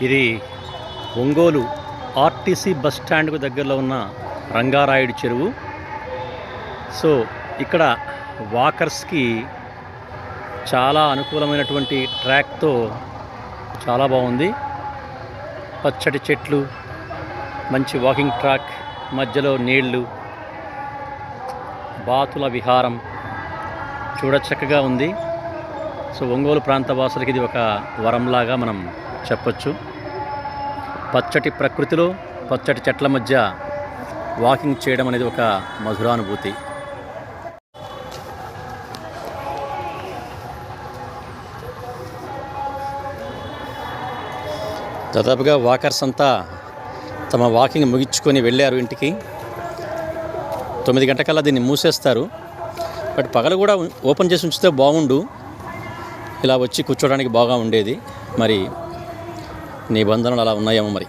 ఇది Ongole RTC bus స్టాండ్కు దగ్గరలో ఉన్న రంగారాయుడు చెరువు. సో ఇక్కడ వాకర్స్కి చాలా అనుకూలమైనటువంటి ట్రాక్తో చాలా బాగుంది. పచ్చటి చెట్లు, మంచి వాకింగ్ ట్రాక్, మధ్యలో నీళ్లు, బాతుల విహారం చూడచక్కగా ఉంది. సో ఒంగోలు ప్రాంత వాసులకి ఇది ఒక వరంలాగా మనం చెప్పొచ్చు. పచ్చటి ప్రకృతిలో పచ్చటి చెట్ల మధ్య వాకింగ్ చేయడం అనేది ఒక మధురానుభూతి. దాదాపుగా వాకర్స్ అంతా తమ వాకింగ్ ముగించుకొని వెళ్ళారు ఇంటికి. 9 గంటలకల్లా దీన్ని మూసేస్తారు. బట్ పగలు కూడా ఓపెన్ చేసి ఉంచితే బాగుండు, ఇలా వచ్చి కూర్చోడానికి బాగా ఉండేది. మరి నిబంధనలు అలా ఉన్నాయేమో మరి.